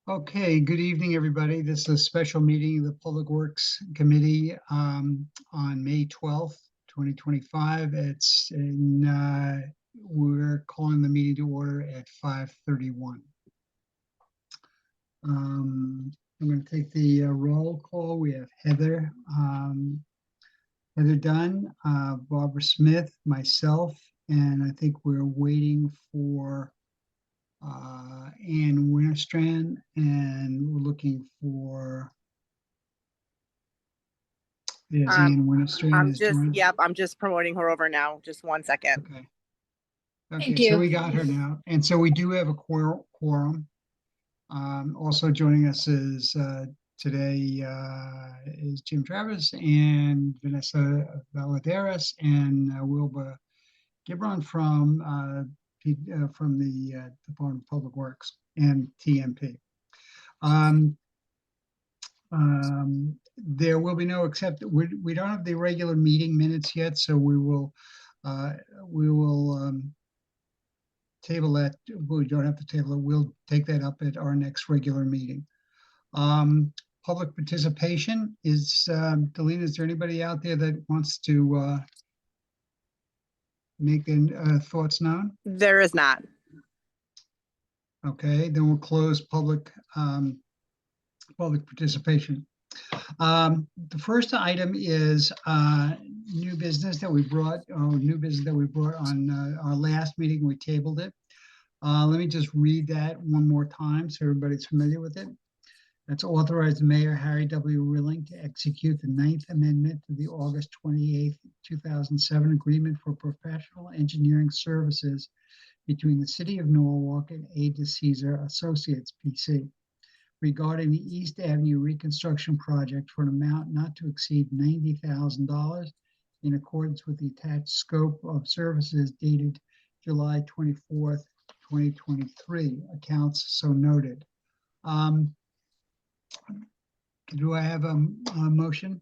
Okay, good evening, everybody. This is a special meeting of the Public Works Committee on May 12th, 2025. We're calling the meeting to order at 5:31. I'm going to take the roll call. We have Heather Dunn, Barbara Smith, myself, and I think we're waiting for Ann Winterstrand, and we're looking for Ann Winterstrand is joined. I'm just promoting her over now. Just 1 second. Okay. Thank So you. we got her now, and so we do have a quorum. Also joining us is today is Jim Travis and Vanessa Valadares and Wilbur Gibron from the Department of Public Works and TMP. There will be no except we don't have the regular meeting minutes yet, so we will table that. We don't have to table it. We'll take that up at our next regular meeting. Public participation is Delina, is there anybody out there that wants to make their thoughts known? There is not. Okay, then we'll close public participation. The first item is new business that we brought on our last meeting. We tabled it. Let me just read that one more time so everybody's familiar with it. That's authorize Mayor Harry W. Rilling to execute the 9th Amendment to the August 28th, 2007 Agreement for Professional Engineering Services between the City of Norwalk and A. DeCesar Associates, P.C. regarding the East Avenue reconstruction project for an amount not to exceed $90,000 in accordance with the attached scope of services dated July 24th, 2023. Accounts so noted. Do I have a motion?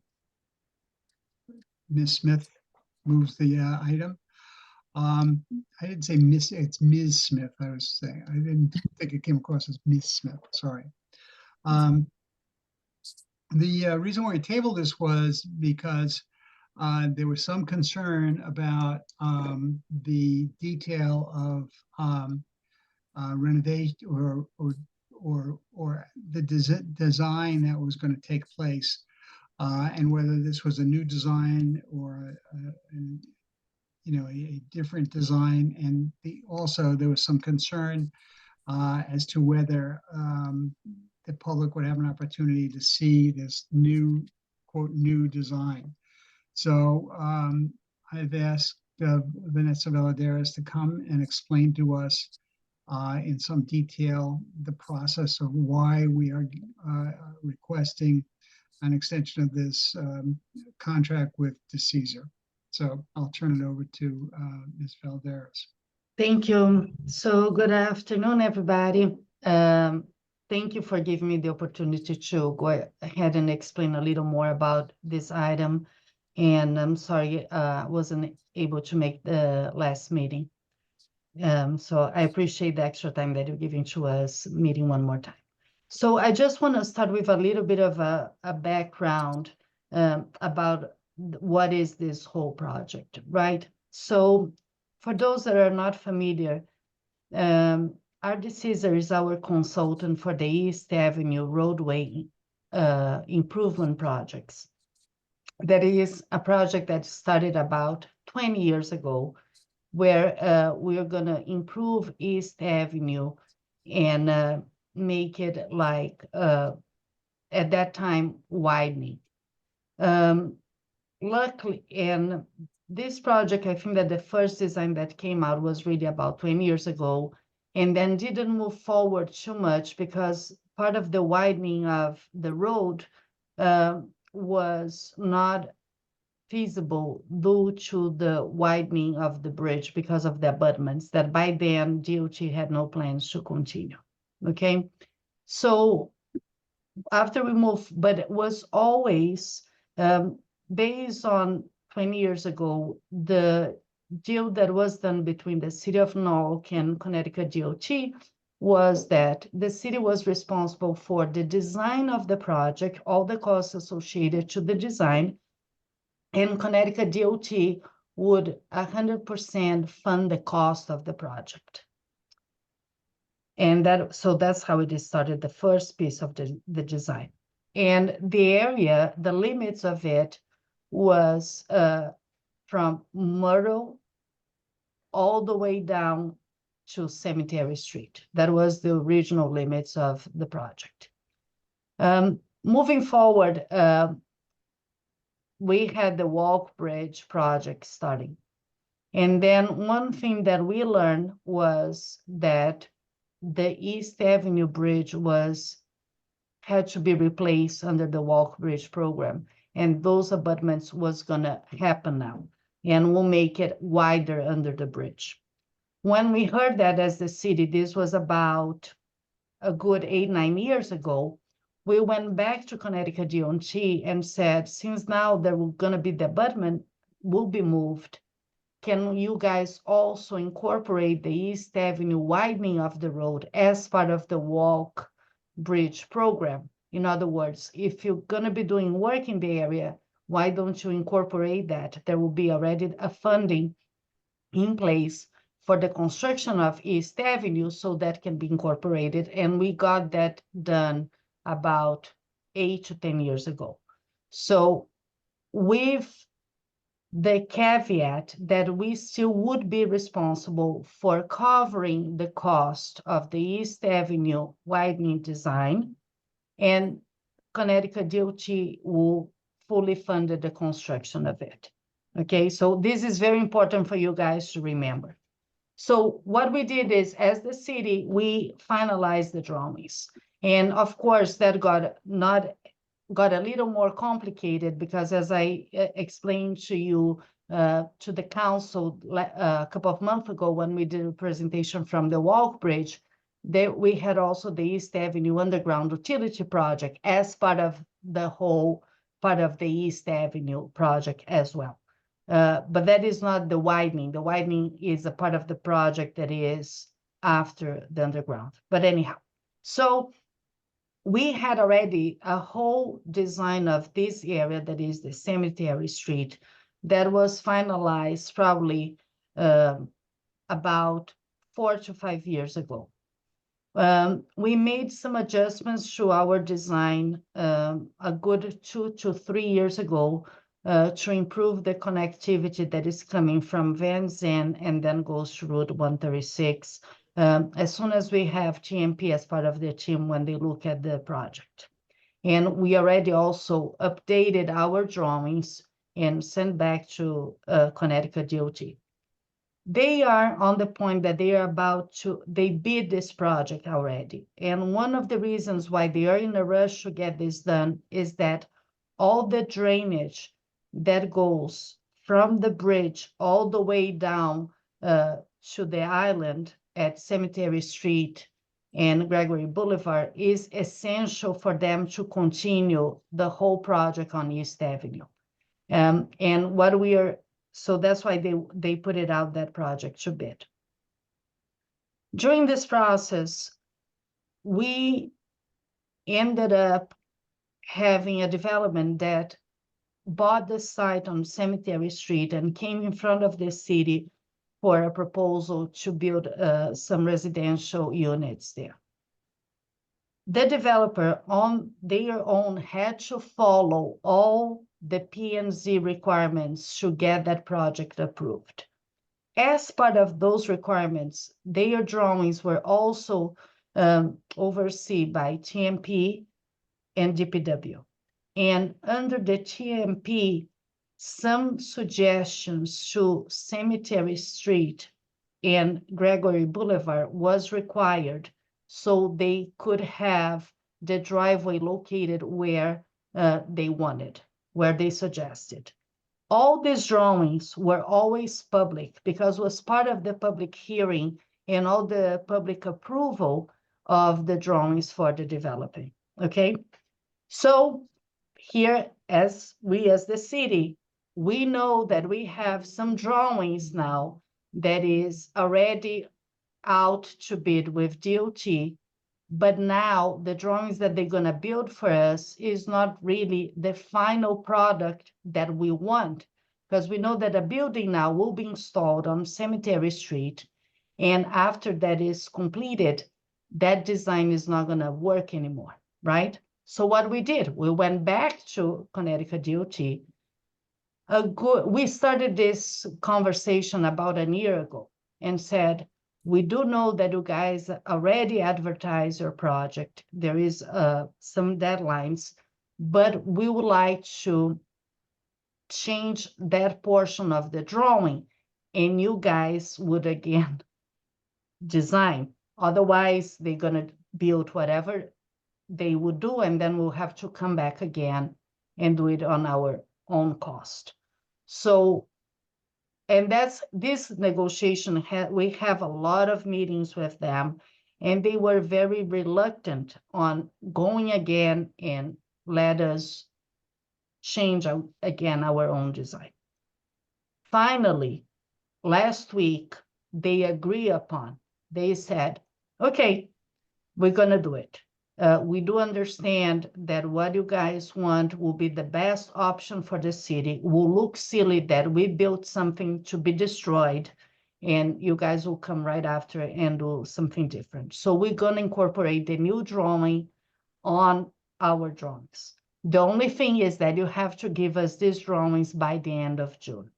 Ms. Smith moves the item. I didn't say Miss, it's Ms. Smith. I was saying, I didn't think it came across as Ms. Smith. Sorry. The reason why we tabled this was because there was some concern about the detail of renovation or the design that was going to take place, and whether this was a new design or a different design. And also there was some concern as to whether the public would have an opportunity to see this new, quote, new design. So I've asked Vanessa Valadares to come and explain to us in some detail the process of why we are requesting an extension of this contract with DeCesar. So I'll turn it over to Ms. Valadares. Thank you. So good afternoon, everybody. Thank you for giving me the opportunity to go ahead and explain a little more about this item. And I'm sorry I wasn't able to make the last meeting. So I appreciate the extra time that you're giving to us meeting one more time. So I just want to start with a little bit of a background about what is this whole project, right? So for those that are not familiar, R. DeCesar is our consultant for the East Avenue roadway improvement projects. That is a project that started about 20 years ago, where we are going to improve East Avenue and make it like, at that time, widening. Luckily, and this project, I think that the first design that came out was really about 20 years ago, and then didn't move forward too much because part of the widening of the road was not feasible due to the widening of the bridge because of the abutments that by then DOT had no plans to continue. Okay, so after we moved, but it was always based on 20 years ago, the deal that was done between the City of Norwalk and Connecticut DOT was that the city was responsible for the design of the project, all the costs associated to the design, and Connecticut DOT would 100% fund the cost of the project. And so that's how it started, the first piece of the design. And the area, the limits of it was from Myrtle all the way down to Cemetery Street. That was the original limits of the project. Moving forward, we had the Walk Bridge project starting. And then one thing that we learned was that the East Avenue Bridge had to be replaced under the Walk Bridge program. And those abutments was gonna happen now. And we'll make it wider under the bridge. When we heard that as the city, this was about a good 8-9 years ago, we went back to Connecticut DOT and said, since now there will gonna be the abutment will be moved, can you guys also incorporate the East Avenue widening of the road as part of the Walk Bridge program? In other words, if you're gonna be doing work in the area, why don't you incorporate that? There will be already a funding in place for the construction of East Avenue, so that can be incorporated. And we got that done about 8 to 10 years ago. So with the caveat that we still would be responsible for covering the cost of the East Avenue widening design, and Connecticut DOT will fully fund the construction of it. Okay, so this is very important for you guys to remember. So what we did is, as the city, we finalized the drawings. And of course, that got a little more complicated because, as I explained to you, to the council a couple of months ago when we did a presentation from the Walk Bridge, we had also the East Avenue Underground Utility Project as part of the whole part of the East Avenue project as well. But that is not the widening. The widening is a part of the project that is after the underground. But anyhow, so we had already a whole design of this area that is the Cemetery Street that was finalized probably about 4 to 5 years ago. We made some adjustments to our design a good 2 to 3 years ago to improve the connectivity that is coming from Van Zandt and then goes to Route 136. As soon as we have TMP as part of the team when they look at the project. And we already also updated our drawings and sent back to Connecticut DOT. They are on the point that they are they bid this project already. And one of the reasons why they are in a rush to get this done is that all the drainage that goes from the bridge all the way down to the island at Cemetery Street and Gregory Boulevard is essential for them to continue the whole project on East Avenue. And what we are, so that's why they put it out, that project to bid. During this process, we ended up having a development that bought the site on Cemetery Street and came in front of the city for a proposal to build some residential units there. The developer on their own had to follow all the P&Z requirements to get that project approved. As part of those requirements, their drawings were also overseen by TMP and DPW. And under the TMP, some suggestions to Cemetery Street and Gregory Boulevard was required so they could have the driveway located where they wanted, where they suggested. All these drawings were always public because it was part of the public hearing and all the public approval of the drawings for the developing, okay? So here, as the city, we know that we have some drawings now that is already out to bid with DOT, but now the drawings that they're gonna build for us is not really the final product that we want, because we know that a building now will be installed on Cemetery Street, and after that is completed, that design is not gonna work anymore, right? So what we did, we went back to Connecticut DOT. We started this conversation about a year ago and said, we do know that you guys already advertise your project. There is some deadlines, but we would like to change that portion of the drawing, and you guys would again design. Otherwise, they're gonna build whatever they would do, and then we'll have to come back again and do it on our own cost. So, and that's this negotiation, we have a lot of meetings with them, and they were very reluctant on going again and let us change again our own design. Finally, last week, they agree upon, they said, okay, we're gonna do it. We do understand that what you guys want will be the best option for the city. Will look silly that we built something to be destroyed and you guys will come right after and do something different. So we're gonna incorporate the new drawing on our drawings. The only thing is that you have to give us these drawings by the end of June.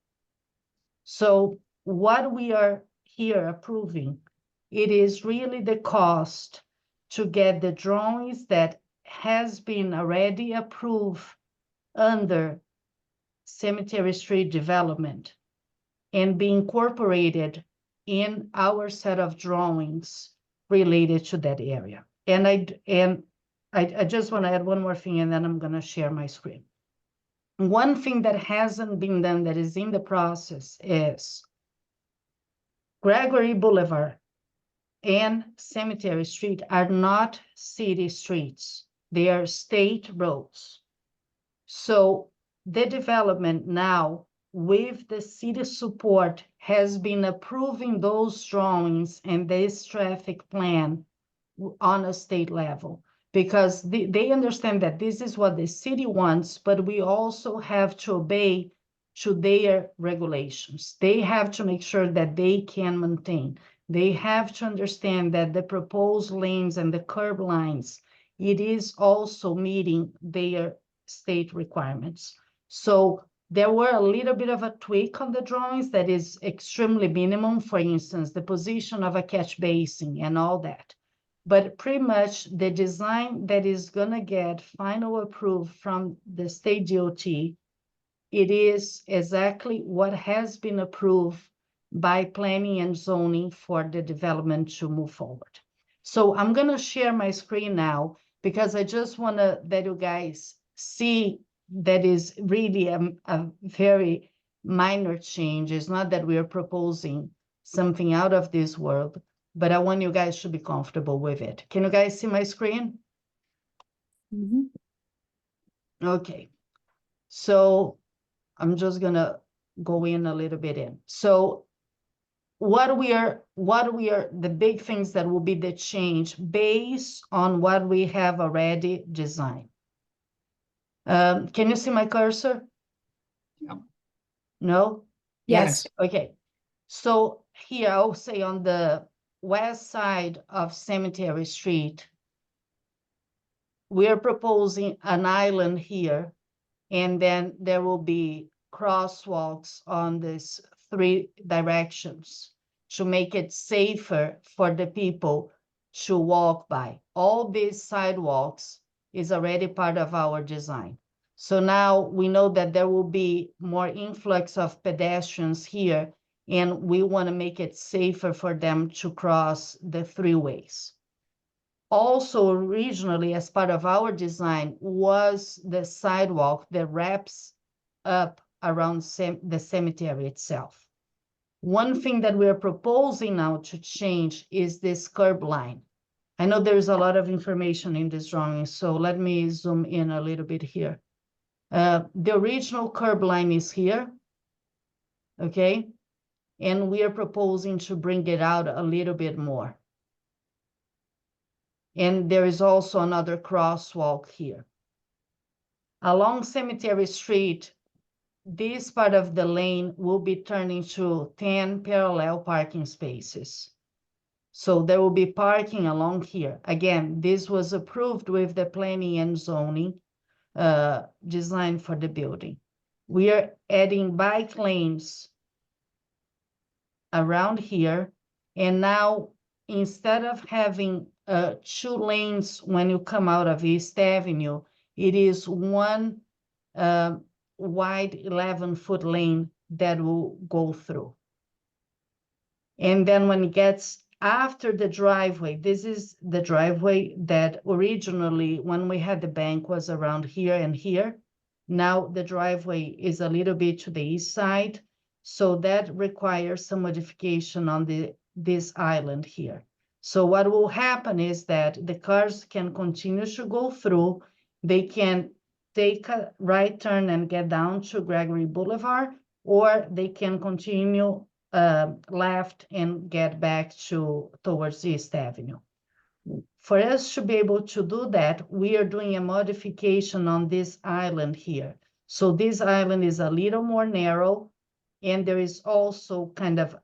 So what we are here approving, it is really the cost to get the drawings that has been already approved under Cemetery Street development and be incorporated in our set of drawings related to that area. And I just want to add one more thing, and then I'm going to share my screen. One thing that hasn't been done that is in the process is Gregory Boulevard and Cemetery Street are not city streets. They are state roads. So the development now with the city support has been approving those drawings and this traffic plan on a state level, because they understand that this is what the city wants, but we also have to obey to their regulations. They have to make sure that they can maintain. They have to understand that the proposed lanes and the curb lines, it is also meeting their state requirements. So there were a little bit of a tweak on the drawings that is extremely minimum, for instance, the position of a catch basin and all that. But pretty much the design that is gonna get final approved from the state DOT, it is exactly what has been approved by planning and zoning for the development to move forward. So I'm gonna share my screen now because I just wanna that you guys see that is really a very minor change. It's not that we are proposing something out of this world, but I want you guys to be comfortable with it. Can you guys see my screen? Mm-hmm. Okay, so I'm just gonna go in a little bit in. So what we are, the big things that will be the change based on what we have already designed. Can you see my cursor? Yep. No? Yes. Okay, so here I'll say on the west side of Cemetery Street, we are proposing an island here, and then there will be crosswalks on these 3 directions to make it safer for the people to walk by. All these sidewalks is already part of our design. So now we know that there will be more influx of pedestrians here, and we want to make it safer for them to cross the 3 ways. Also, originally, as part of our design, was the sidewalk that wraps up around the cemetery itself. One thing that we are proposing now to change is this curb line. I know there's a lot of information in this drawing, so let me zoom in a little bit here. The original curb line is here, okay? and we are proposing to bring it out a little bit more. And there is also another crosswalk here. Along Cemetery Street, this part of the lane will be turned into 10 parallel parking spaces. So there will be parking along here. Again, this was approved with the planning and zoning design for the building. We are adding bike lanes around here. And now, instead of having 2 lanes when you come out of East Avenue, it is one wide 11-foot lane that will go through. And then when it gets after the driveway, this is the driveway that originally, when we had the bank, was around here and here. Now the driveway is a little bit to the east side, so that requires some modification on this island here. So what will happen is that the cars can continue to go through, they can take a right turn and get down to Gregory Boulevard, or they can continue left and get back towards East Avenue. For us to be able to do that, we are doing a modification on this island here. So this island is a little more narrow, and there is also kind of,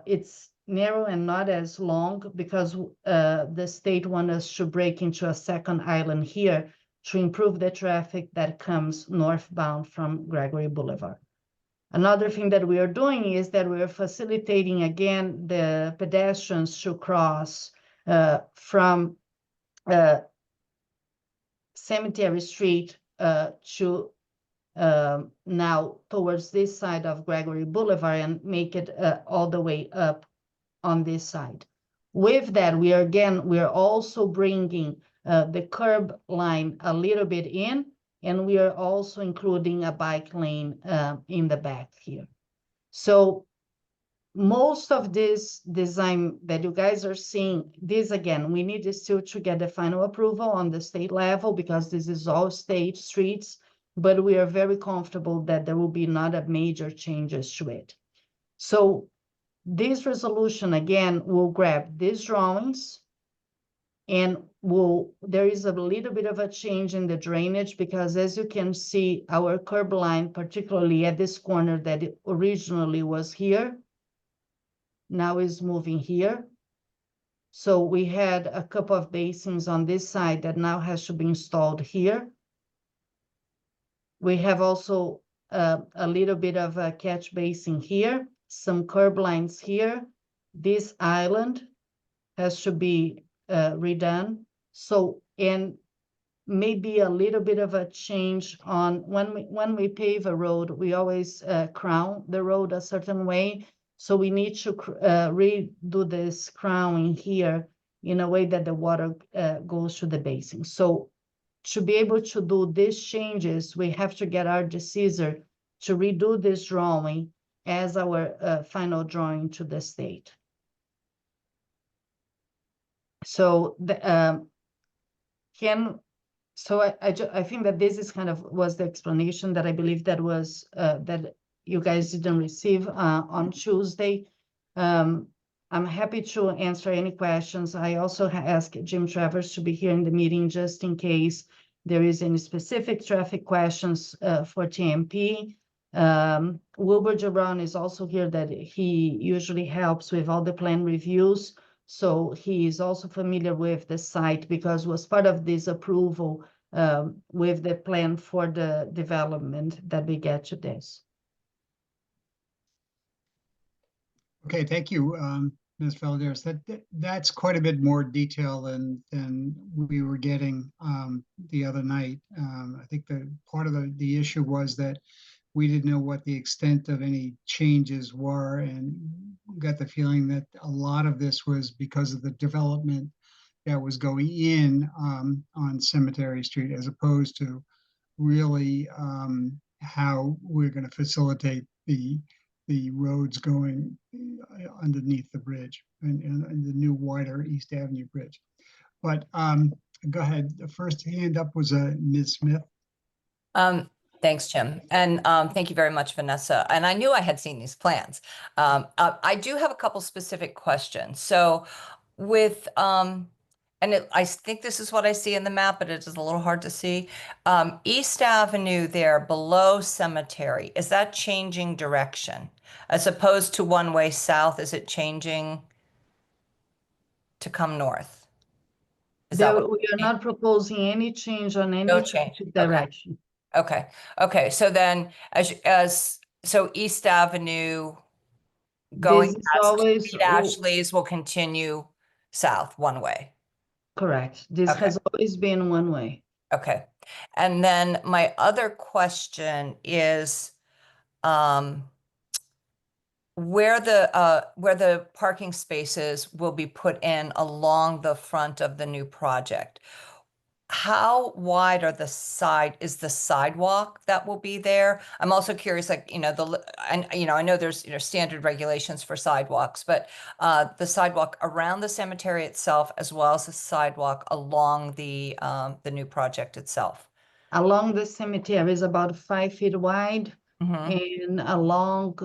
it's narrow and not as long because the state wants us to break into a second island here to improve the traffic that comes northbound from Gregory Boulevard. Another thing that we are doing is that we are facilitating, again, the pedestrians to cross from Cemetery Street to now towards this side of Gregory Boulevard and make it all the way up on this side. With that, we are also bringing the curb line a little bit in, and we are also including a bike lane in the back here. So most of this design that you guys are seeing, this again, we need still to get the final approval on the state level because this is all state streets, but we are very comfortable that there will be not a major changes to it. So this resolution, again, will grab these drawings, and there is a little bit of a change in the drainage because, as you can see, our curb line, particularly at this corner that it originally was here, now is moving here. So we had a couple of basins on this side that now has to be installed here. We have also a little bit of a catch basin here, some curb lines here. This island has to be redone. So, and maybe a little bit of a change on when we pave a road, we always crown the road a certain way. So we need to redo this crowning here in a way that the water goes to the basin. So to be able to do these changes, we have to get our decisor to redo this drawing as our final drawing to the state. So I think that this is kind of was the explanation that I believe that was that you guys didn't receive on Tuesday. I'm happy to answer any questions. I also asked Jim Travers to be here in the meeting just in case there is any specific traffic questions for TMP. Wilbur Brown is also here, that he usually helps with all the plan reviews. So he is also familiar with the site because was part of this approval with the plan for the development that we get to this. Okay, thank you, Ms. Valdes. That's quite a bit more detail than we were getting the other night. I think the part of the issue was that we didn't know what the extent of any changes were, and got the feeling that a lot of this was because of the development that was going in on Cemetery Street, as opposed to really how we're going to facilitate the roads going underneath the bridge and the new wider East Avenue bridge. But go ahead. The first hand up was Ms. Smith. Thanks, Jim. And thank you very much, Vanessa. And I knew I had seen these plans. I do have a couple specific questions. So with, I think this is what I see in the map, but it is a little hard to see. East Avenue there below Cemetery, is that changing direction? As opposed to one-way south, is it changing to come north? Is that what? We are not proposing any change on any No change. Okay. direction. Okay. Okay. So then so East Avenue going This is past always Pete Ashley's will continue south one way. correct. This Okay. has always been one way. Okay. And then my other question is where the parking spaces will be put in along the front of the new project. How wide is the sidewalk that will be there? I'm also curious, like, I know there's, standard regulations for sidewalks, but the sidewalk around the cemetery itself, as well as the sidewalk along the new project itself. Along the cemetery is about 5 feet wide, Mhm. and along,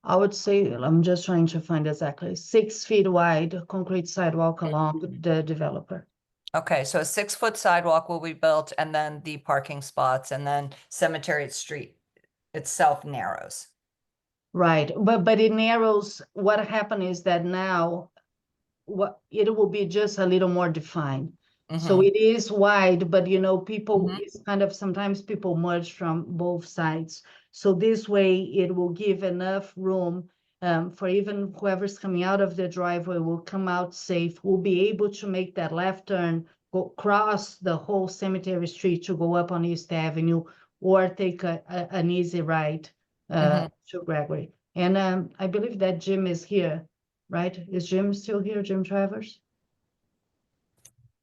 I would say, I'm just trying to find exactly, 6 feet wide concrete sidewalk along the developer. Okay, so a 6-foot sidewalk will be built, and then the parking spots, and then Cemetery Street itself narrows. Right, but it narrows. What happened is that now it will be just a little more defined. So Mhm. it is wide, but people, Mhm. it's kind of, sometimes people merge from both sides. So this way it will give enough room for even whoever's coming out of the driveway will come out safe, will be able to make that left turn, go cross the whole Cemetery Street to go up on East Avenue, or take an easy ride Mhm. to Gregory. And I believe that Jim is here, right? Is Jim still here, Jim Travers?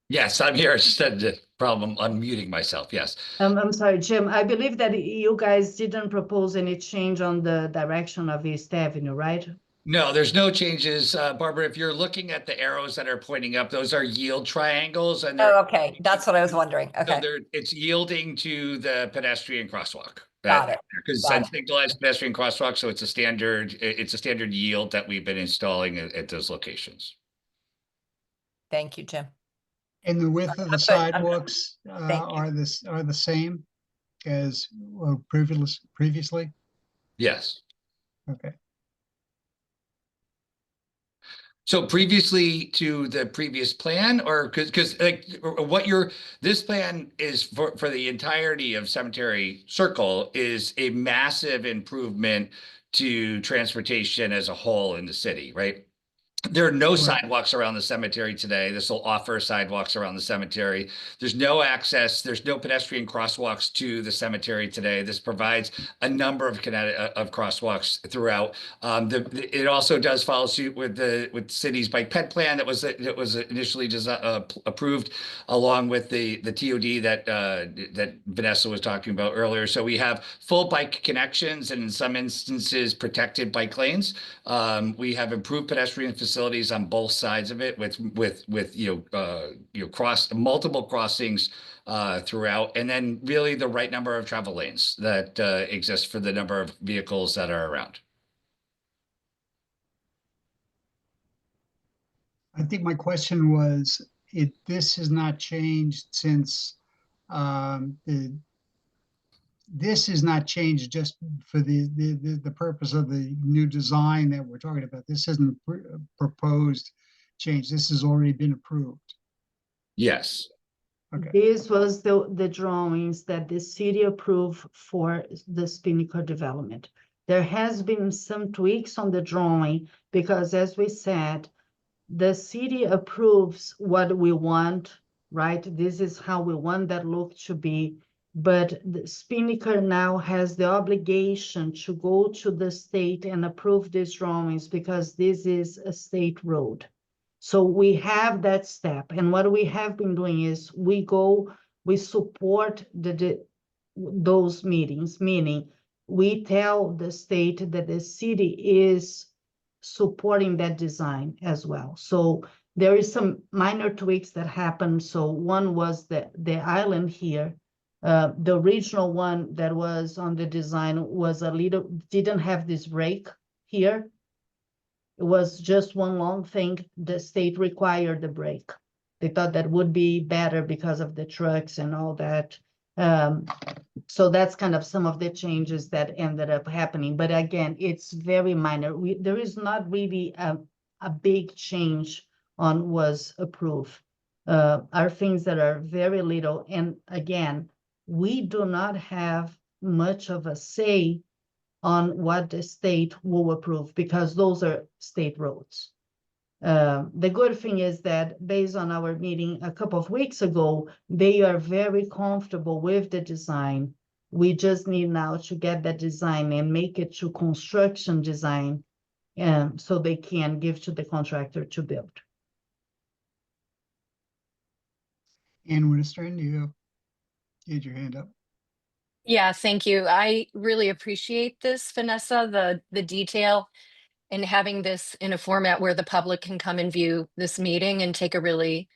Yes, I'm here. It's just a problem unmuting myself. Yes. I'm sorry, Jim. I believe that you guys didn't propose any change on the direction of East Avenue, right? No, there's no changes. Barbara, if you're looking at the arrows that are pointing up, those are yield triangles, and Oh, okay, that's what I was wondering. so Okay, it's yielding to the pedestrian crosswalk. got it. Because Got it's it. signalized pedestrian crosswalk, so it's a standard yield that we've been installing at those locations. Thank you, Jim. And the width of the I'm good. sidewalks Thank you. are the same as previously? Yes. Okay. So previously to the previous plan, or because like this plan is for the entirety of Cemetery Circle is a massive improvement to transportation as a whole in the city, right? There are no Right. sidewalks around the cemetery today. This will offer sidewalks around the cemetery. There's no access. There's no pedestrian crosswalks to the cemetery today. This provides a number of crosswalks throughout. It also does follow suit with the city's bike ped plan that was initially approved, along with the TOD that Vanessa was talking about earlier. So we have full bike connections and in some instances protected bike lanes. We have improved pedestrian facilities on both sides of it with multiple crossings throughout, and then really the right number of travel lanes that exist for the number of vehicles that are around. I think my question was, this has not changed since this is not changed just for the purpose of the new design that we're talking about. This isn't a proposed change. This has already been approved. Yes. Okay. This was the drawings that the city approved for the Spinnaker development. There has been some tweaks on the drawing because, as we said, the city approves what we want, right? This is how we want that look to be. But the Spinnaker now has the obligation to go to the state and approve these drawings because this is a state road. So we have that step. And what we have been doing is we support those meetings, meaning we tell the state that the city is supporting that design as well. So there is some minor tweaks that happened. So one was the island here The original one that was on the design was didn't have this break here. It was just one long thing. The state required the break. They thought that would be better because of the trucks and all that. So that's kind of some of the changes that ended up happening. But again, it's very minor. There is not really a big change on was approved. Are things that are very little. And again, we do not have much of a say on what the state will approve because those are state roads. The good thing is that based on our meeting a couple of weeks ago, they are very comfortable with the design. We just need now to get that design and make it to construction design, so they can give to the contractor to build. Ann Winterstein, you had your hand up. Yeah, thank you. I really appreciate this, Vanessa, the detail and having this in a format where the public can come and view this meeting and take a really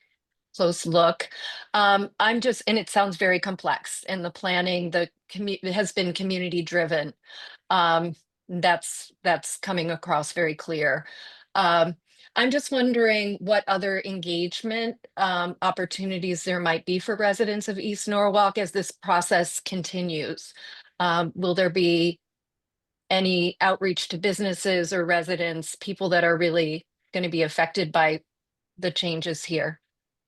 close look. And it sounds very complex, and the planning, it has been community driven. That's coming across very clear. I'm just wondering what other engagement opportunities there might be for residents of East Norwalk as this process continues. Will there be any outreach to businesses or residents, people that are really going to be affected by the changes here?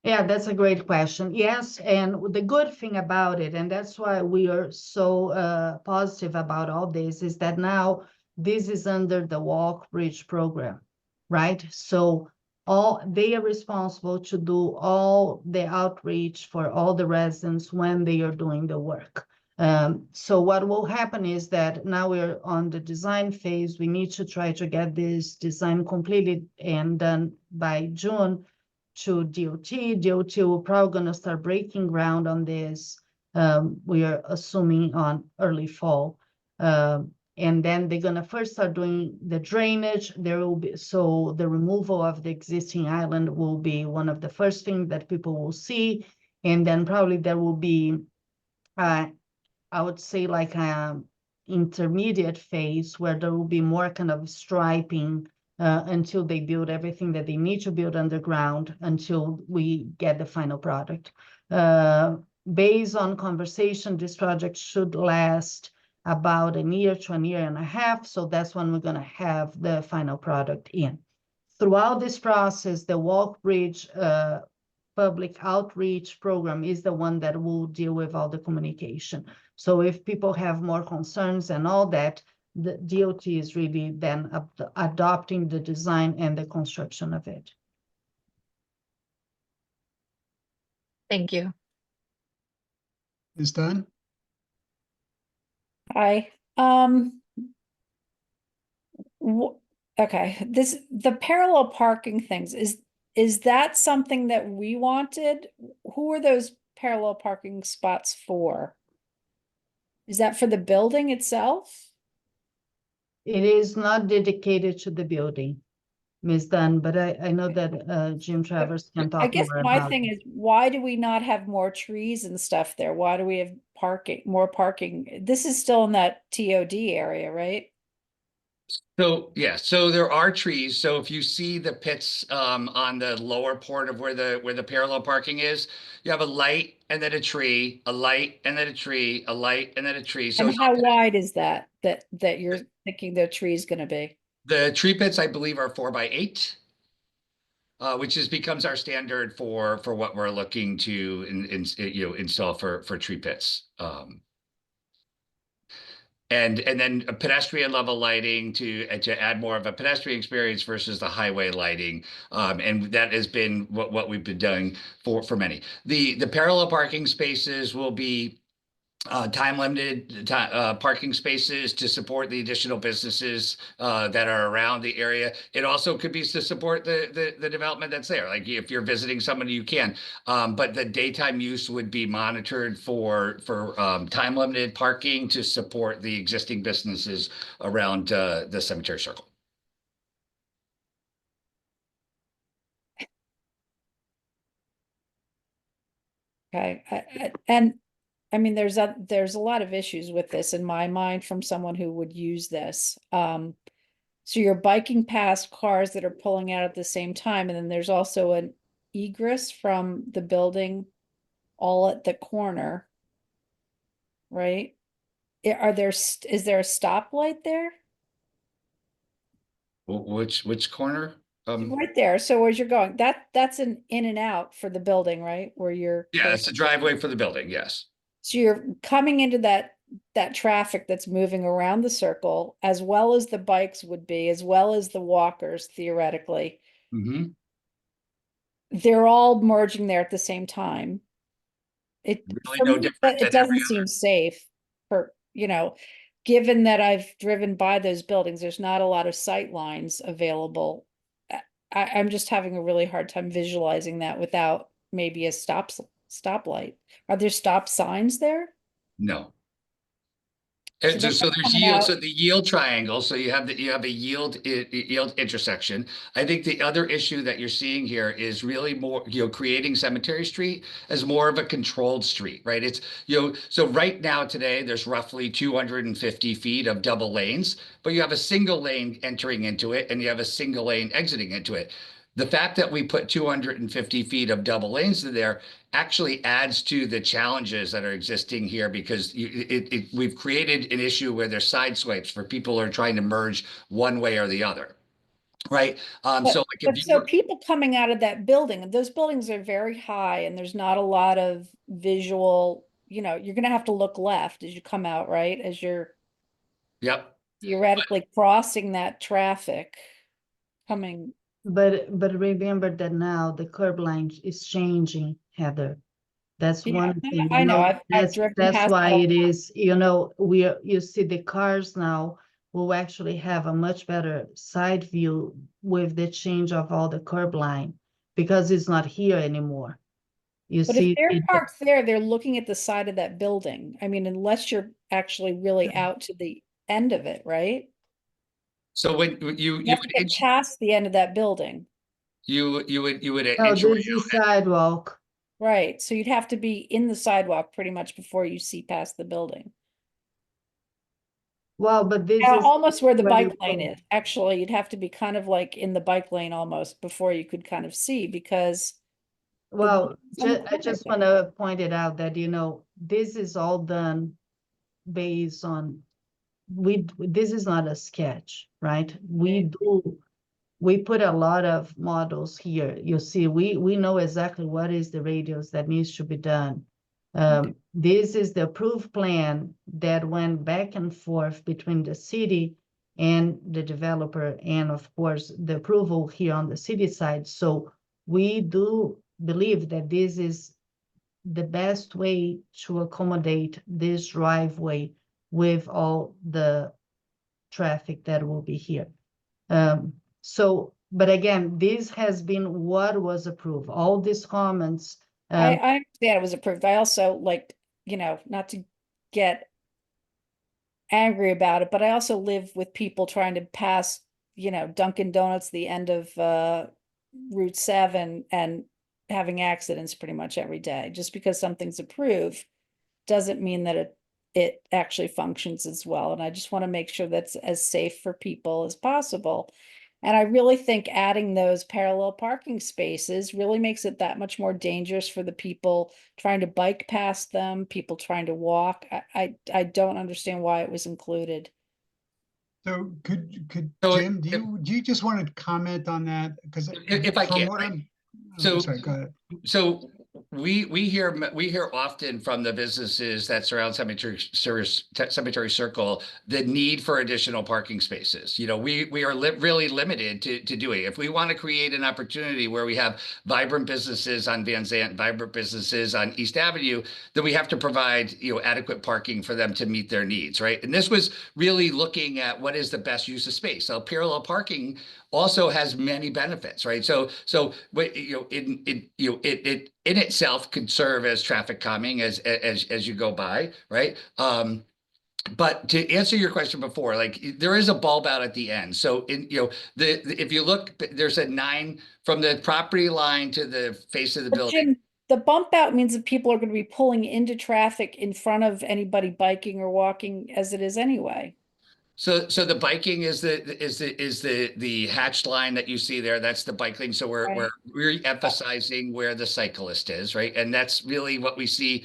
Yeah, that's a great question. Yes, and the good thing about it, and that's why we are so positive about all this, is that now this is under the Walk Bridge program, right? So they are responsible to do all the outreach for all the residents when they are doing the work. So what will happen is that now we're on the design phase. We need to try to get this design completed and done by June to DOT. DOT will probably gonna start breaking ground on this. We are assuming on early fall. And then they're gonna first start doing the drainage. So the removal of the existing island will be one of the first things that people will see. And then probably there will be, I would say like a intermediate phase where there will be more kind of striping until they build everything that they need to build underground until we get the final product. Based on conversation, this project should last about a year to a year and a half. So that's when we're gonna have the final product in. Throughout this process, the Walk Bridge public outreach program is the one that will deal with all the communication. So if people have more concerns and all that, the DOT is really then adopting the design and the construction of it. Thank you. Ms. Dunn? Hi. Okay, the parallel parking things, is that something that we wanted? Who are those parallel parking spots for? Is that for the building itself? It is not dedicated to the building, Ms. Dunn, but I know that Jim Travers can talk I guess more my about thing it. is, why do we not have more trees and stuff there? Why do we have more parking? This is still in that TOD area, right? So, yeah, so there are trees. So if you see the pits on the lower part of where the parallel parking is, you have a light and then a tree, a light and then a tree, a light and then a tree. So And how wide is that you're thinking the tree is gonna be? the tree pits, I believe, are 4x8. Which becomes our standard for what we're looking to install for tree pits. And then a pedestrian level lighting to add more of a pedestrian experience versus the highway lighting. And that has been what we've been doing for many. The parallel parking spaces will be time limited parking spaces to support the additional businesses that are around the area. It also could be to support the development that's there. Like if you're visiting somebody, you can. But the daytime use would be monitored for time limited parking to support the existing businesses around the cemetery circle. Okay, and I mean, there's a lot of issues with this in my mind from someone who would use this. So you're biking past cars that are pulling out at the same time, and then there's also an egress from the building all at the corner, right? Is there a stoplight there? Which corner? Right there. So as you're going, that's an in and out for the building, right? Where you're. Yeah, it's a driveway for the building, yes. So you're coming into that traffic that's moving around the circle, as well as the bikes would be, as well as the walkers theoretically. Mm-hmm. They're all merging there at the same time. It, Really for no me, different it than every doesn't seem safe for, given that I've driven by those buildings, there's not a lot of sight lines available. I'm just having a really hard time visualizing that without maybe a stoplight. Are there stop signs there? No. So And they're so there's coming yield, so out- the yield triangle, so you have a yield intersection. I think the other issue that you're seeing here is really more, creating Cemetery Street as more of a controlled street, right? It's, so right now today, there's roughly 250 feet of double lanes, but you have a single lane entering into it and you have a single lane exiting into it. The fact that we put 250 feet of double lanes in there actually adds to the challenges that are existing here because we've created an issue where there's side swipes for people who are trying to merge one way or the other, right? So like But if so you people coming out of that building, those buildings are very high and there's not a lot of visual, you're gonna have to look left as you come out, right? As you're yep. theoretically crossing that traffic coming. But remember that now the curb line is changing, Heather. That's Yeah, one thing. I know, I've That's driven that's past why that a it lot. is, you see the cars now will actually have a much better side view with the change of all the curb line because it's not here anymore. You But if see, they're parked there, they're looking at the side of that building. I mean, unless you're actually really out to the end of it, right? So when You have to get past the end of that building, you would no, intro this is sidewalk. right? So you'd have to be in the sidewalk pretty much before you see past the building. Well, but this is Almost where the where you bike lane go. is. Actually, you'd have to be kind of like in the bike lane almost before you could kind of see because Well, it's on the I just corner want to point it out that, this is all done based on, this is not a sketch, right? We put a lot of models here. You see, we know exactly what is the radius that needs to be done. This is the approved plan that went back and forth between the city and the developer, and of course, the approval here on the city side. So we do believe that this is the best way to accommodate this driveway with all the traffic that will be here. So, but again, this has been what was approved. All these comments, I understand it was approved. I also like, not to get angry about it, but I also live with people trying to pass, Dunkin' Donuts, the end of Route 7 and having accidents pretty much every day. Just because something's approved doesn't mean that it actually functions as well. And I just want to make sure that's as safe for people as possible. And I really think adding those parallel parking spaces really makes it that much more dangerous for the people trying to bike past them, people trying to walk. I don't understand why it was included. So could So Jim, do you just want to comment on that? Because If I from can, what right? I'm, So- sorry, go ahead. So we hear often from the businesses that surround Cemetery Circle the need for additional parking spaces. We are really limited to doing it. If we want to create an opportunity where we have vibrant businesses on Van Zandt, vibrant businesses on East Avenue, then we have to provide adequate parking for them to meet their needs, right? And this was really looking at what is the best use of space. So parallel parking also has many benefits, right? So it in itself could serve as traffic calming as you go by, right? But to answer your question before, like there is a bulb out at the end. So if you look, there's a 9 from the property line to the face of the But building. Jim, the bump out means that people are going to be pulling into traffic in front of anybody biking or walking as it is anyway. So the biking is the hatched line that you see there. That's the bike lane. So we're Right. re-emphasizing where the cyclist is, right? And that's really what we see.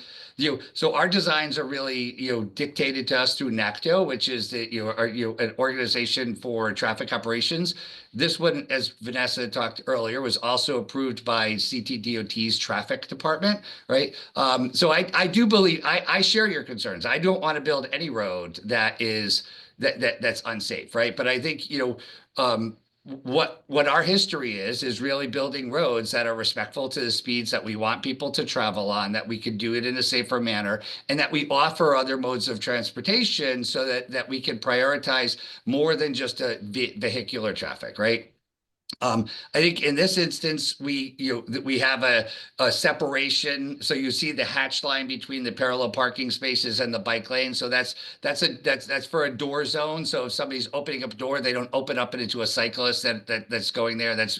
So our designs are really dictated to us through NACTO, which is an organization for traffic operations. This one, as Vanessa talked earlier, was also approved by CTDOT's traffic department, right? So I do believe I share your concerns. I don't want to build any road that's unsafe, right? But I think what our history is really building roads that are respectful to the speeds that we want people to travel on, that we can do it in a safer manner, and that we offer other modes of transportation so that we can prioritize more than just a vehicular traffic, right? I think in this instance, we have a separation. So you see the hatch line between the parallel parking spaces and the bike lane. So that's for a door zone. So if somebody's opening up a door, they don't open up it into a cyclist that's going there. That's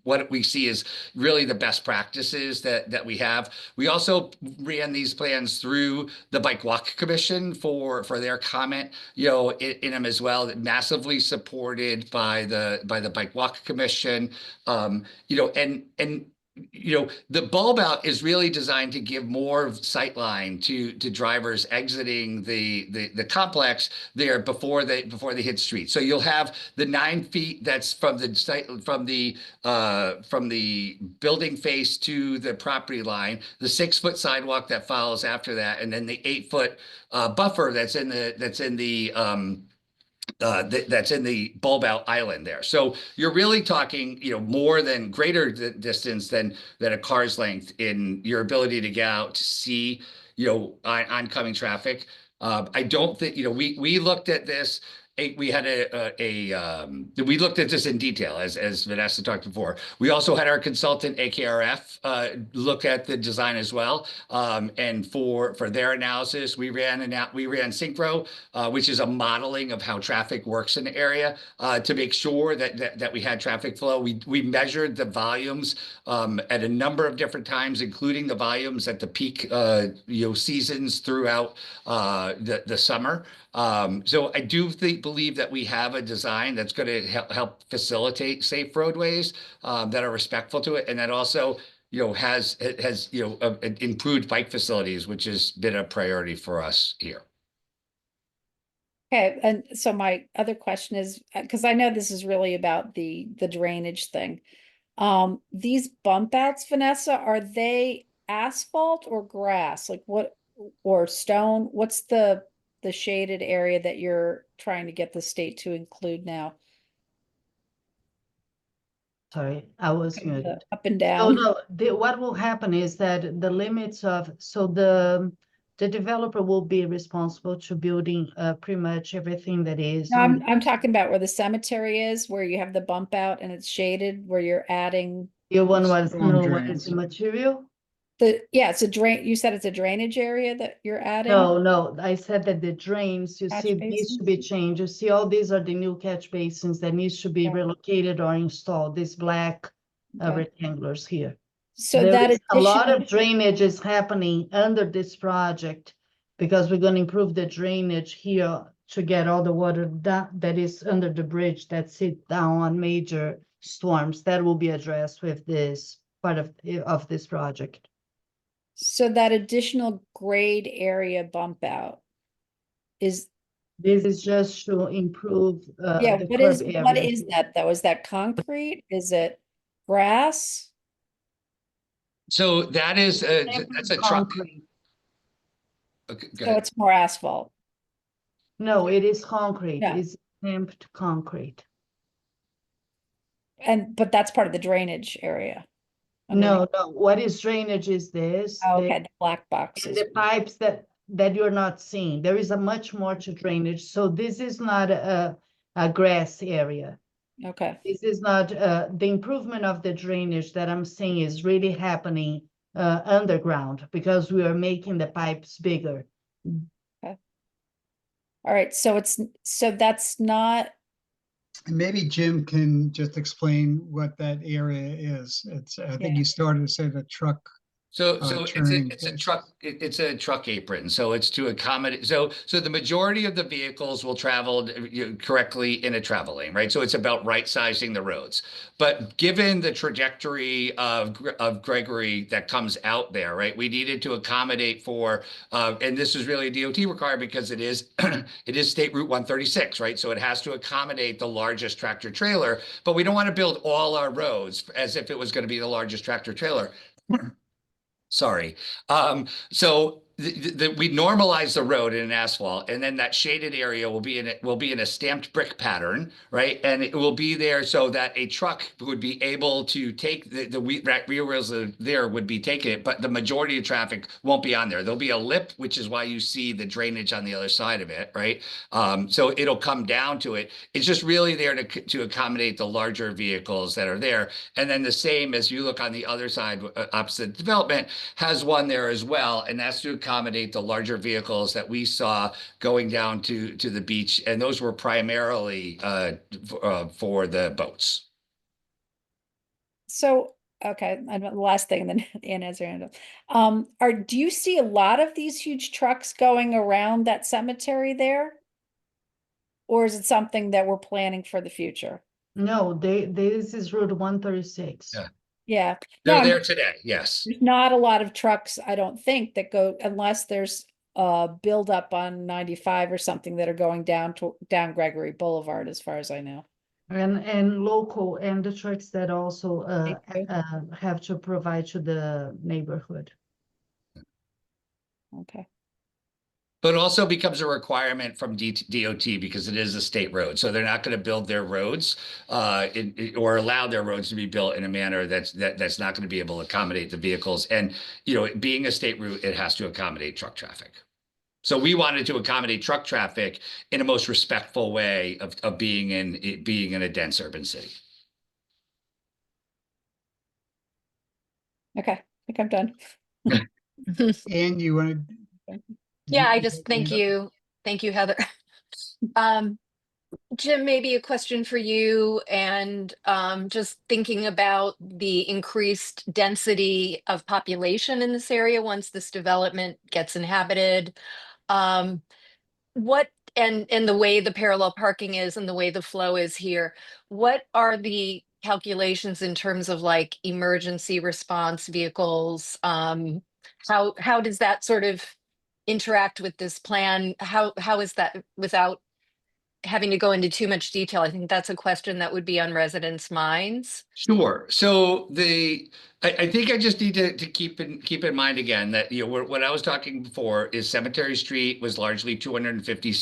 what we see is really the best practices that we have. We also ran these plans through the Bike Walk Commission for their comment, in them as well. Massively supported by the Bike Walk Commission, the bulb out is really designed to give more sight line to drivers exiting the complex there before they hit street. So you'll have the 9 feet that's from the site, from the building face to the property line, the 6-foot sidewalk that follows after that, and then the 8-foot buffer that's in the bulb out island there. So you're really talking, more than greater distance than a car's length in your ability to get out to see, oncoming traffic. I don't think, we looked at this. We had we looked at this in detail, as Vanessa talked before. We also had our consultant AKRF look at the design as well, and for their analysis, we ran Synchro, which is a modeling of how traffic works in the area, to make sure that we had traffic flow. We measured the volumes at a number of different times, including the volumes at the peak seasons throughout the summer. So I do believe that we have a design that's going to help facilitate safe roadways that are respectful to it, and that also has improved bike facilities, which has been a priority for us here. Okay, and so my other question is, because I know this is really about the drainage thing. These bump outs, Vanessa, are they asphalt or grass? Like what, or stone? What's the shaded area that you're trying to get the state to include now? Sorry, I was The muted. up and Oh, down? no, what will happen is that the limits of, so the developer will be responsible to building pretty much everything that is. No, on I'm talking about where the cemetery is, where you have the bump out and it's shaded, where you're adding You want to Storm know what drains. is the material? it's a drain, you said it's a drainage area that you're adding? No, I said that the drains, you Catch see, needs to be changed. You see, all these are the new catch basins that needs to be Yeah. relocated or installed, these black Okay. rectangulars here. So There that is a lot of additional, drainage is happening under this project because we're going to improve the drainage here to get all the water that is under the bridge that sit down on major storms. That will be addressed with this part of this project. so that additional grade area bump out is, This is just to improve yeah, the what is curb area. that though? Is that concrete? Is it grass? So that is that's a truck. Concrete. Okay, go So ahead. it's more asphalt. No, it is concrete. Yeah. It's stamped concrete. But that's part of the drainage area. No, what is drainage is this. Oh, the- okay, the black and boxes. the pipes that you're not seeing. There is a much more to drainage. So this is not a grass area. Okay, This is not the improvement of the drainage that I'm saying is really happening underground because we are making the pipes bigger. all right, so that's not, And maybe Jim can just explain what that area is. I think Yeah. you started to say the truck So it's turning it's a this. truck, it's a truck apron, so it's to accommodate, so the majority of the vehicles will travel correctly in a travel lane, right? So it's about right sizing the roads. But given the trajectory of Gregory that comes out there, right? We needed to accommodate for, and this is really a DOT requirement because it is it is State Route 136, right? So it has to accommodate the largest tractor trailer, but we don't want to build all our roads as if it was going to be the largest tractor trailer. Sorry. So we normalize the road in an asphalt, and then that shaded area will be in a stamped brick pattern, right? And it will be there so that a truck would be able to take the rear wheels there would be taking it, but the majority of traffic won't be on there. There'll be a lip, which is why you see the drainage on the other side of it, right? So it'll come down to it. It's just really there to accommodate the larger vehicles that are there. And then the same as you look on the other side, opposite development, has one there as well, and that's to accommodate the larger vehicles that we saw going down to the beach, and those were primarily for the boats. So, okay, and the last thing, and then Ann has her hand up. Do you see a lot of these huge trucks going around that cemetery there? Or is it something that we're planning for the future? No, this is Route 136. Yeah. Yeah. They're No, there today, yes. there's not a lot of trucks, I don't think, that go unless there's a buildup on 95 or something that are going down Gregory Boulevard, as far as I know. And local, and the trucks that also Thank you. have to provide to the neighborhood. Okay. But it also becomes a requirement from DOT because it is a state road. So they're not going to build their roads or allow their roads to be built in a manner that's not going to be able to accommodate the vehicles. And, being a state route, it has to accommodate truck traffic. So we wanted to accommodate truck traffic in a most respectful way of being in a dense urban city. Okay, I think I'm done. And you want to? Yeah, I just thank you. Thank you, Heather. Jim, maybe a question for you, and just thinking about the increased density of population in this area once this development gets inhabited. What and the way the parallel parking is and the way the flow is here, what are the calculations in terms of like emergency response vehicles? How does that sort of interact with this plan? How is that, without having to go into too much detail? I think that's a question that would be on residents' minds. Sure. So I think I just need to keep in mind again that what I was talking before is Cemetery Street was largely 250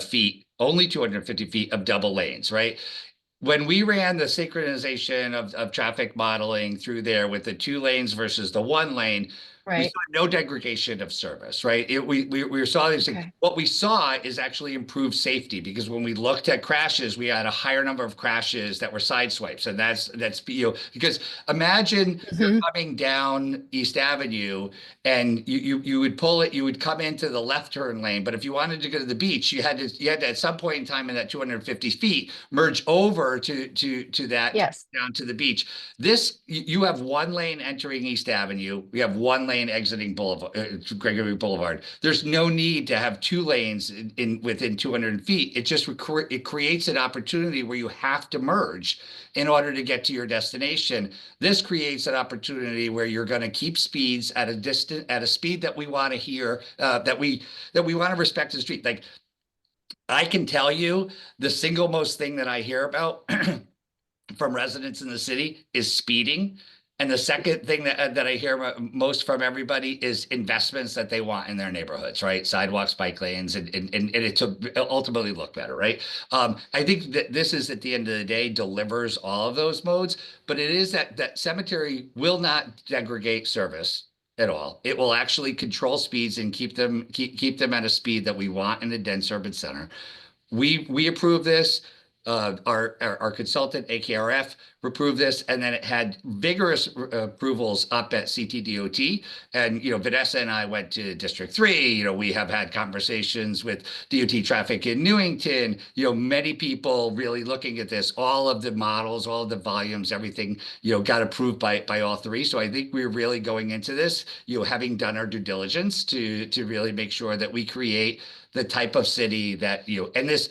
feet, only 250 feet of double lanes, right? When we ran the synchronization of traffic modeling through there with the 2 lanes versus the 1 lane, we Right. saw no degradation of service, right? We saw these things. Okay. What we saw is actually improved safety, because when we looked at crashes, we had a higher number of crashes that were side swipes, and that's because imagine you're coming down East Avenue and you would pull it, you would come into the left turn lane, but if you wanted to go to the beach, you had to at some point in time in that 250 feet merge over to that Yes. down to the beach. You have 1 lane entering East Avenue. We have 1 lane exiting Gregory Boulevard. There's no need to have 2 lanes within 200 feet. It just it creates an opportunity where you have to merge in order to get to your destination. This creates an opportunity where you're going to keep speeds at a speed that we want to hear, that we want to respect the street. Like, I can tell you the single most thing that I hear about from residents in the city is speeding. And the second thing that I hear most from everybody is investments that they want in their neighborhoods, right? Sidewalks, bike lanes, and it to ultimately look better, right? I think that this is, at the end of the day, delivers all of those modes, but it is that Cemetery will not degrade service at all. It will actually control speeds and keep them at a speed that we want in a dense urban center. We approve this. our consultant, AKRF, approved this, and then it had vigorous approvals up at CTDOT. And, Vanessa and I went to District 3. We have had conversations with DOT traffic in Newington, many people really looking at this, all of the models, all of the volumes, everything, got approved by all three. So I think we're really going into this, having done our due diligence to really make sure that we create the type of city that, and this,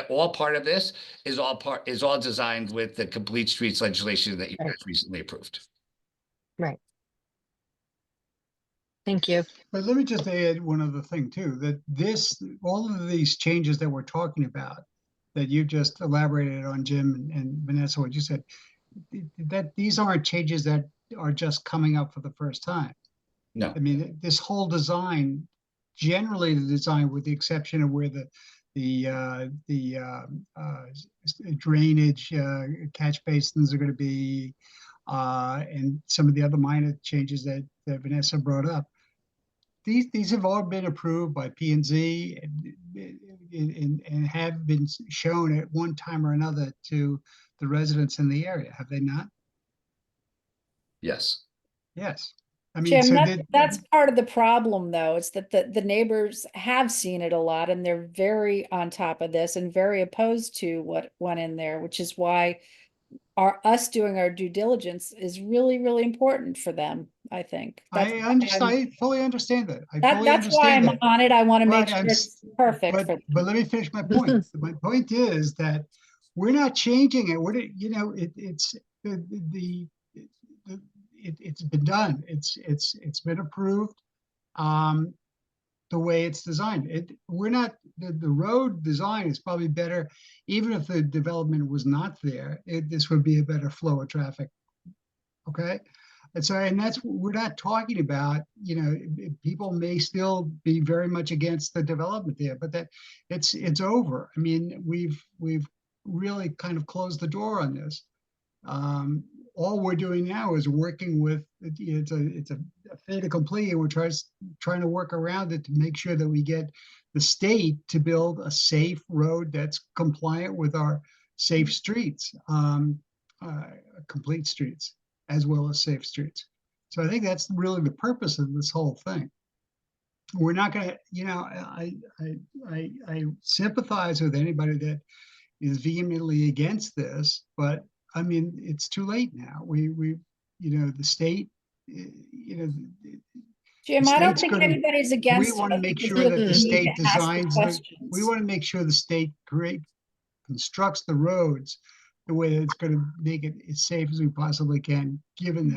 all part of this is all designed with the complete streets legislation that you Right. guys recently approved. Right. Thank you. But let me just add one other thing too, that all of these changes that we're talking about, that you just elaborated on, Jim and Vanessa, what you said, that these aren't changes that are just coming up for the first time. No. I mean, this whole design, generally the design, with the exception of where the drainage catch basins are going to be, and some of the other minor changes that Vanessa brought up. These have all been approved by P&Z and have been shown at one time or another to the residents in the area, have they not? Yes. Yes. I mean, Jim, so that's part of the problem, though. It's that the neighbors have seen it a lot, and they're very on top of this and very opposed to what went in there, which is why us doing our due diligence is really, really important for them, I think. I understand. I fully understand that. That's why I'm on it. I want to make But sure it's perfect for them. But let me finish my point. My point is that we're not changing it. It's been done. It's been approved. The way it's designed, the road design is probably better, even if the development was not there. This would be a better flow of traffic. Okay, we're not talking about. People may still be very much against the development there, but that it's over. I mean, we've really kind of closed the door on this. All we're doing now is working with, it's a fait accompli, and we're trying to work around it to make sure that we get the state to build a safe road that's compliant with our safe streets, complete streets, as well as safe streets. So I think that's really the purpose of this whole thing. We're not going to, I sympathize with anybody that is vehemently against this, but I mean, it's too late now. The state, Jim, I don't think anybody's against it. We want to make because sure that the we need state to ask the designs, questions. we want to make sure the state constructs the roads the way that it's going to make it as safe as we possibly can, given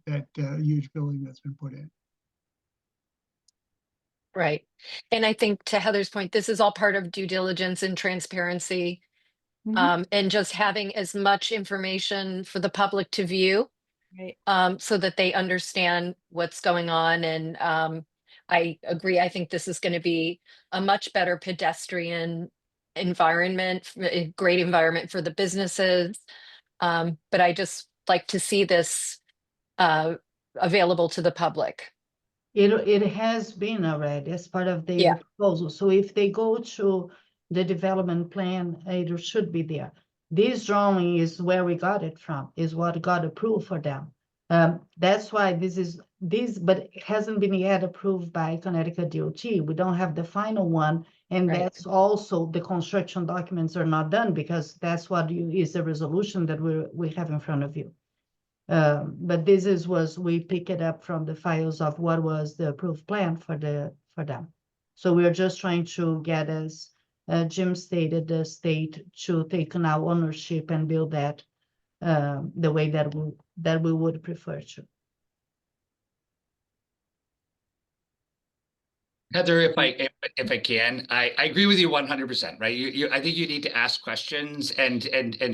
that huge building that's been put in. Right. And I think to Heather's point, this is all part of due diligence and transparency. Mhm. And just having as much information for the public to view, Right. so that they understand what's going on. And I agree. I think this is going to be a much better pedestrian environment, a great environment for the businesses. But I just like to see this available to the public. It has been already as part of their proposal. So if they go to the development plan, it should be there. This drawing is where we got it from, is what got approved for them. That's why but it hasn't been yet approved by Connecticut DOT. We don't have the final one. And Right. that's also, the construction documents are not done, because that's what is the resolution that we have in front of you. But we pick it up from the files of what was the approved plan for them. So we are just trying to get, as Jim stated, the state to take now ownership and build that the way that we would prefer to. Heather, if I can, I agree with you 100%, right? I think you need to ask questions and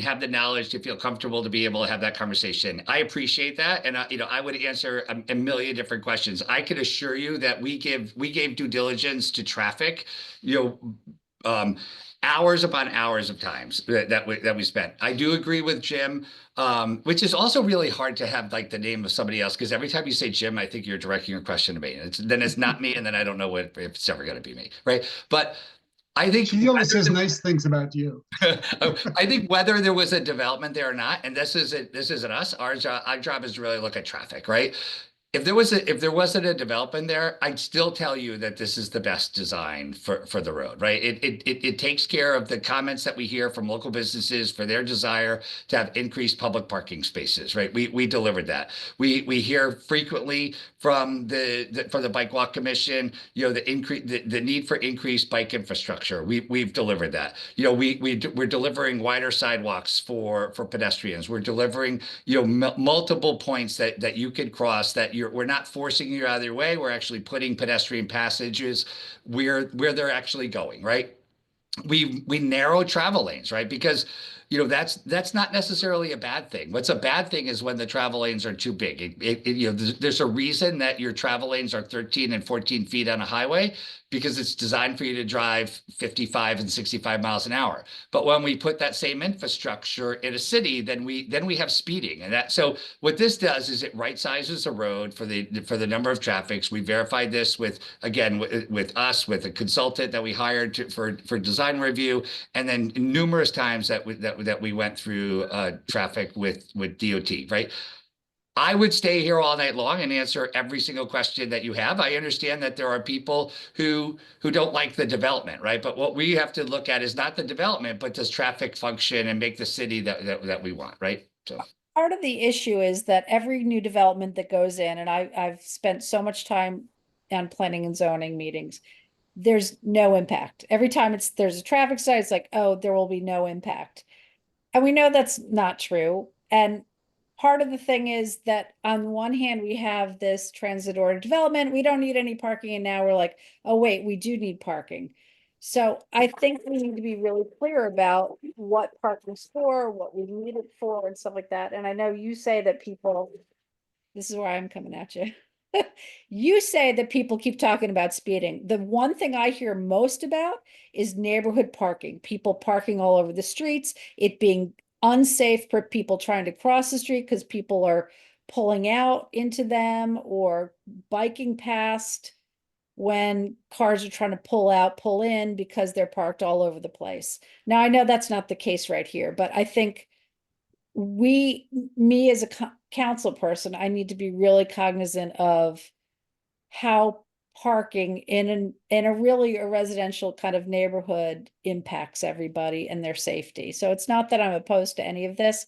have the knowledge to feel comfortable to be able to have that conversation. I appreciate that, and I would answer a million different questions. I can assure you that we gave due diligence to traffic, hours upon hours of times that we spent. I do agree with Jim, which is also really hard to have like the name of somebody else, because every time you say Jim, I think you're directing your question to me. Then it's not me, and then I don't know if it's ever going to be me, right? But I think She always whether says nice things about you. I think whether there was a development there or not, and this isn't us. Our job is to really look at traffic, right? If there wasn't a development there, I'd still tell you that this is the best design for the road, right? It takes care of the comments that we hear from local businesses for their desire to have increased public parking spaces, right? We delivered that. We hear frequently from the Bike Walk Commission, the need for increased bike infrastructure. We've delivered that. We're delivering wider sidewalks for pedestrians. We're delivering multiple points that you could cross that we're not forcing you out of your way. We're actually putting pedestrian passages where they're actually going, right? We narrow travel lanes, right? Because that's not necessarily a bad thing. What's a bad thing is when the travel lanes are too big. There's a reason that your travel lanes are 13 and 14 feet on a highway, because it's designed for you to drive 55 and 65 miles an hour. But when we put that same infrastructure in a city, then we have speeding. So what this does is it right sizes the road for the number of traffics. We verified this with a consultant that we hired for design review, and then numerous times that we went through traffic with DOT, right? I would stay here all night long and answer every single question that you have. I understand that there are people who don't like the development, right? But what we have to look at is not the development, but does traffic function and make the city that we want, right? So Part of the issue is that every new development that goes in, and I've spent so much time on planning and zoning meetings, there's no impact. Every time there's a traffic study, it's like, oh, there will be no impact. And we know that's not true. And part of the thing is that on one hand, we have this transit-oriented development. We don't need any parking. And now we're like, oh, wait, we do need parking. So I think we need to be really clear about what parking's for, what we need it for, and stuff like that. And I know you say that this is where I'm coming at you. You say that people keep talking about speeding. The one thing I hear most about is neighborhood parking, people parking all over the streets, it being unsafe for people trying to cross the street because people are pulling out into them or biking past when cars are trying to pull in because they're parked all over the place. Now, I know that's not the case right here, but I think me as a council person, I need to be really cognizant of how parking in a residential kind of neighborhood impacts everybody and their safety. So it's not that I'm opposed to any of this.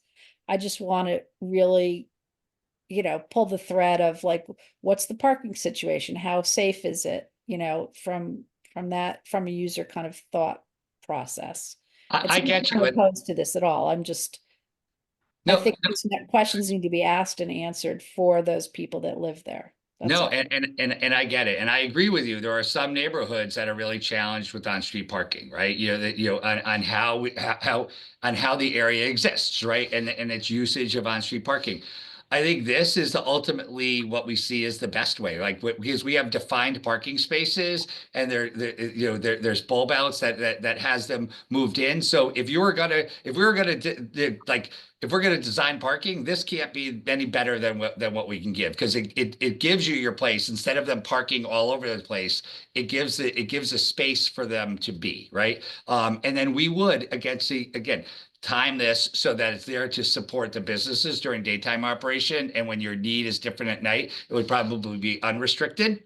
I just want to really, pull the thread of like, what's the parking situation? How safe is it? From a user kind of thought process. I get you. I'm not opposed to this at all. I'm just, I think these questions need to be asked and answered for those people that live there. That's No, all. and I get it, and I agree with you. There are some neighborhoods that are really challenged with on-street parking, right? On how the area exists, right, and its usage of on-street parking. I think this is ultimately what we see as the best way, because we have defined parking spaces, and there's bulb outs that has them moved in. So if we're gonna design parking, this can't be any better than what we can give, because it gives you your place instead of them parking all over the place. It gives a space for them to be, right. And then we would again time this so that it's there to support the businesses during daytime operation. And when your need is different at night, it would probably be unrestricted.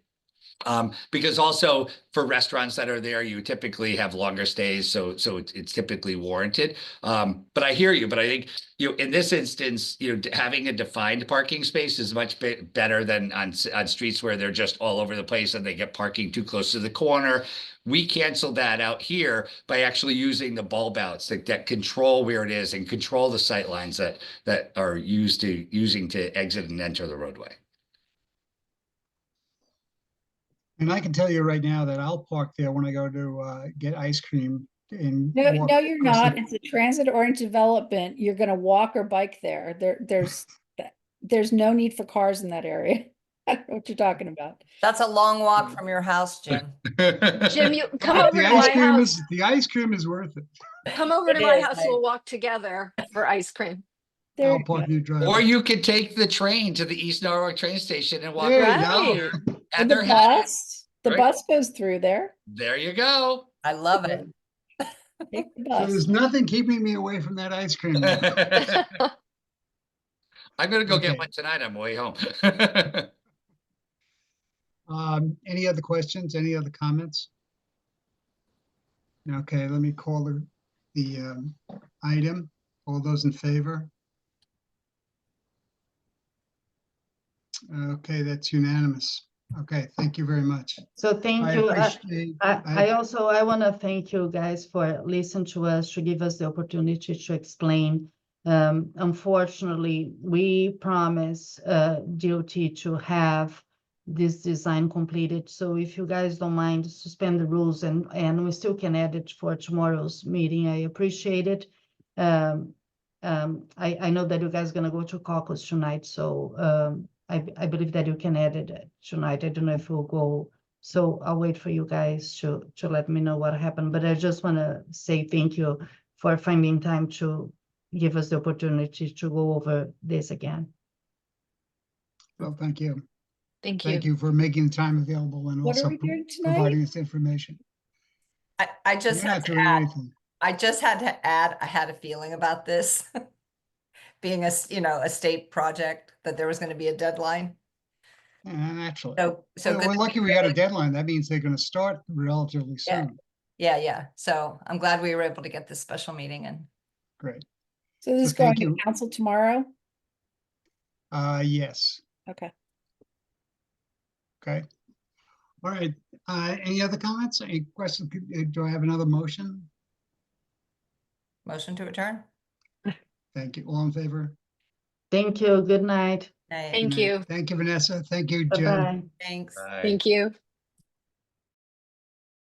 Because also for restaurants that are there, you typically have longer stays, so it's typically warranted. But I hear you. But I think in this instance, having a defined parking space is much better than on streets where they're just all over the place and they get parking too close to the corner. We cancel that out here by actually using the bulb outs that control where it is and control the sight lines that are using to exit and enter the roadway. And I can tell you right now that I'll park there when I go to get ice cream. And No, walk you're across not. the- It's a transit-oriented development. You're going to walk or bike there. There's no need for cars in that area. I don't know what you're talking about. That's a long walk from your house, Jim. Jim, you come But over to my house. the ice cream is worth it. Come over It to my is, house. right? We'll walk together for ice cream. There I'll you park go. your driveway. Or you could take the train to the East Norwalk train station and walk There you around go. there. And And the bus right? goes through there. There you go. I love it. Take the So bus. there's nothing keeping me away from that ice cream. now. I'm gonna go Okay. get one tonight on my way home. Any other questions? Any other comments? Okay, let me call the item. All those in favor? Okay, that's unanimous. Okay, thank you very much. So thank I you. appreciate, I want to thank you guys for listening to us, to give us the opportunity to explain. Unfortunately, we promise DOT to have this design completed. So if you guys don't mind, suspend the rules and we still can add it for tomorrow's meeting. I appreciate it. I know that you guys are gonna go to caucus tonight, so I believe that you can add it tonight. I don't know if we'll go. So I'll wait for you guys to let me know what happened, but I just want to say thank you for finding time to give us the opportunity to go over this again. well, thank you. Thank you. Thank you for making the time available and What are also we doing tonight? providing us information. I just You're had not to doing add, anything. I just had to add, I had a feeling about this. Being a state project, that there was gonna be a deadline. Naturally. So Well, good. we're lucky we had a deadline. That means they're gonna start relatively Yeah. soon. Yeah. So I'm glad we were able to get this special meeting in. Great. So this is So going thank to you. council tomorrow? Yes, Okay. okay. All right, any other comments? Any questions? Do I have another motion? Motion to adjourn? Thank you. All in favor? Thank you. Good night. Hey, Thank Good night. you. Thank you, Vanessa. Thank you, Jen. Bye-bye. thanks. Bye. Thank you.